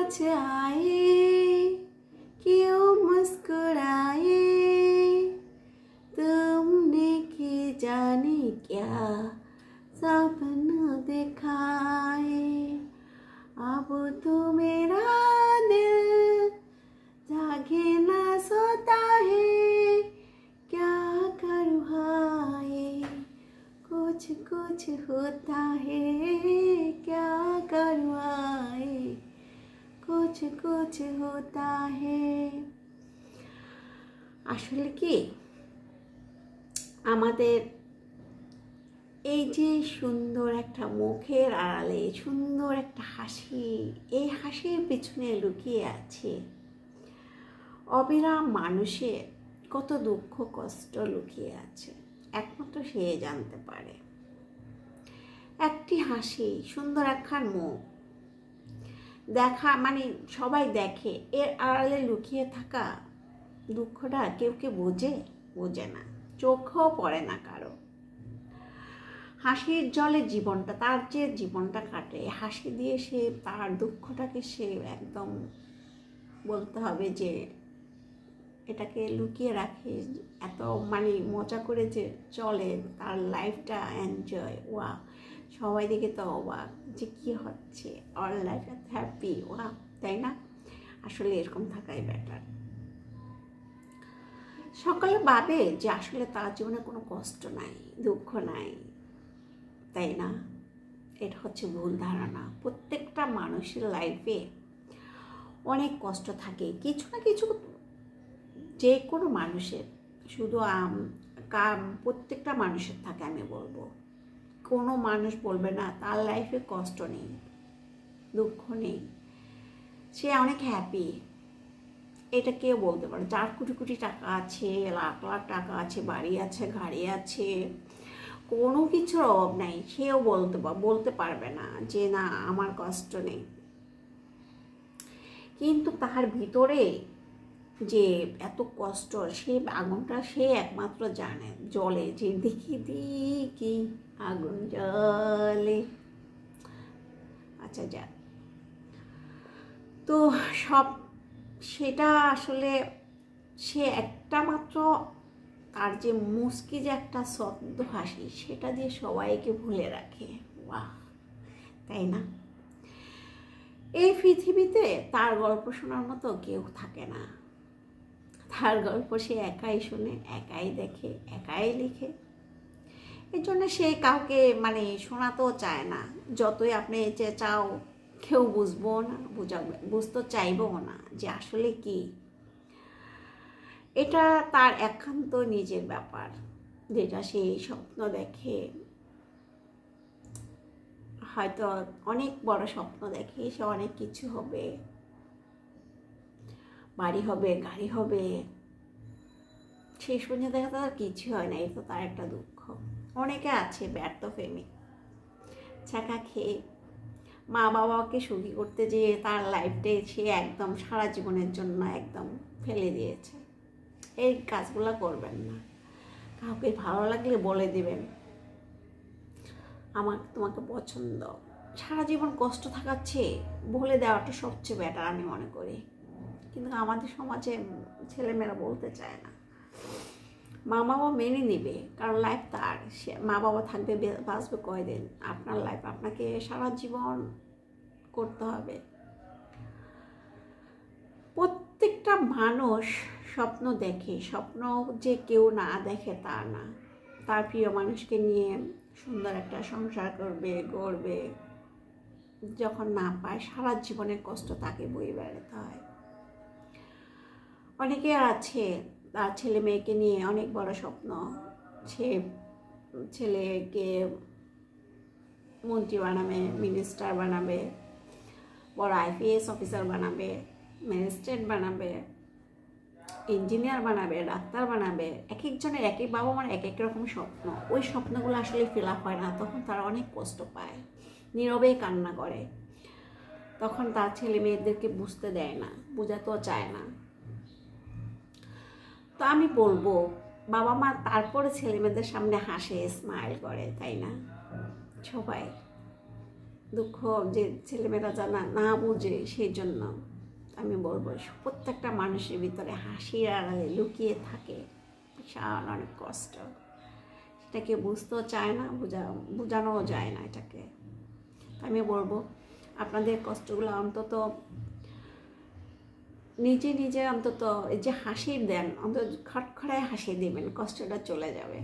पास आए, क्यों मुस्कुराए, तुमने की जाने क्या सपना दिखाए। अब तो मेरा दिल जागे ना सोता है, क्या करूँ हाय, कुछ कुछ होता है, क्या करूँ हाय, कुछ कुछ होता है। আসলে কি আমাদের এই যে সুন্দর একটা মুখের আড়ালে সুন্দর একটা হাসি, এই হাসির পিছনে লুকিয়ে আছে অবিরাম মানুষের কত দুঃখ কষ্ট লুকিয়ে আছে, একমাত্র সে জানতে পারে। একটি হাসি, সুন্দর একখান মুখ দেখা মানে সবাই দেখে, এর আড়ালে লুকিয়ে থাকা দুঃখটা কেউ কেউ বোঝে না, চোখেও পড়ে না কারো। হাসির জলে জীবনটা, তার যে জীবনটা কাটে হাসি দিয়ে, সে তার দুঃখটাকে সে একদম বলতে হবে যে এটাকে লুকিয়ে রাখে, এত মানে মজা করে যে চলে তার লাইফটা এনজয়। ওয়া সবাই দেখে তো অবাক যে কি হচ্ছে, অল লাইফ হ্যাপি, ওয়া তাই না? আসলে এরকম থাকাই বেটার। সকালে ভাবে যে আসলে তার জীবনে কোনো কষ্ট নাই, দুঃখ নাই, তাই না? এটা হচ্ছে ভুল ধারণা। প্রত্যেকটা মানুষের লাইফে অনেক কষ্ট থাকে, কিছু না কিছু, যে কোনো মানুষের, শুধু প্রত্যেকটা মানুষের থাকে। আমি বলবো কোনো মানুষ বলবে না তার লাইফে কষ্ট নেই, দুঃখ নেই, সে অনেক হ্যাপি। এটা কেউ বলতে পারে? যার কোটি কোটি টাকা আছে, লাখ লাখ টাকা আছে, বাড়ি আছে, গাড়ি আছে, কোনো কিছুর অভাব নাই, সেও বলতে পারবে না যে না আমার কষ্ট নেই। কিন্তু তার ভিতরে যে এত কষ্ট, সে আগুনটা সে একমাত্র জানে, জ্বলে, যে দেখি দেখি আগুন জ্বলে। আচ্ছা যা, তো সেটা আসলে সে একটা মাত্র তার যে মুস্কি যে একটা শব্দ হাসি, সেটা দিয়ে সবাইকে ভুলে রাখে। বাহ, তাই না? এই পৃথিবীতে তার গল্প শোনার মতো কেউ থাকে না। তার গল্প সে একাই শোনে, একাই দেখে, একাই লিখে। এর জন্য সে কাউকে মানে শোনাতেও চায় না। যতই আপনি চাও, কেউ বুঝবো না, বুঝতে চাইবও না যে আসলে কি। এটা তার একান্ত নিজের ব্যাপার, যেটা সে স্বপ্ন দেখে, হয়তো অনেক বড় স্বপ্ন দেখে, সে অনেক কিছু হবে, বাড়ি হবে, গাড়ি হবে, শেষ পর্যন্ত দেখা তার কিছু হয় না। এটা তার একটা দুঃখ। অনেকে আছে ব্যর্থ প্রেমিক, ছাকা খেয়ে মা বাবাকে সুখী করতে যেয়ে তার লাইফটাই সে একদম সারা জীবনের জন্য একদম ফেলে দিয়েছে। এই কাজগুলো করবেন না। কাউকে ভালো লাগলে বলে দিবেন তোমাকে পছন্দ। সারা জীবন কষ্ট থাকাচ্ছে বলে দেওয়াটা সবচেয়ে বেটার আমি মনে করি। কিন্তু আমাদের সমাজে ছেলেমেয়েরা বলতে চায় না। মা বাবা মেনে নিবে, কারণ লাইফ তার, সে মা বাবা থাকবে, বাঁচবে কয়দিন। আপনার লাইফ আপনাকে সারা জীবন করতে হবে। প্রত্যেকটা মানুষ স্বপ্ন দেখে, স্বপ্ন যে কেউ না দেখে তা না। তার প্রিয় মানুষকে নিয়ে সুন্দর একটা সংসার করবে, গড়বে, যখন না পায় সারা জীবনের কষ্ট তাকে বয়ে বেড়াতে হয়। অনেকে আছে তার ছেলে মেয়েকে নিয়ে অনেক বড় স্বপ্ন, সে ছেলেকে মন্ত্রী বানাবে, মিনিস্টার বানাবে, বড় IPS অফিসার বানাবে, ম্যাজিস্ট্রেট বানাবে, ইঞ্জিনিয়ার বানাবে, ডাক্তার বানাবে। এক একজনের এক এক বাবা মার এক এক রকম স্বপ্ন। ওই স্বপ্নগুলো আসলে ফিল আপ হয় না, তখন তারা অনেক কষ্ট পায়, নীরবেই কান্না করে। তখন তার ছেলে মেয়েদেরকে বুঝতে দেয় না, বোঝাতেও চায় না। তো আমি বলবো বাবা মা তারপরে ছেলে মেয়েদের সামনে হাসে, স্মাইল করে, তাই না? সবাই দুঃখ যে ছেলেমেয়েরা জানা না বুঝে, সেই জন্য আমি বলবো প্রত্যেকটা মানুষের ভিতরে হাসির আড়ালে লুকিয়ে থাকে বিশাল অনেক কষ্ট। সেটাকে বুঝতেও চায় না, বোঝানোও যায় না এটাকে। আমি বলবো আপনাদের কষ্টগুলো অন্তত নিজে নিজে অন্তত এই যে হাসি দেন, অন্তত খটখড়ায় হাসি দেবেন, কষ্টটা চলে যাবে।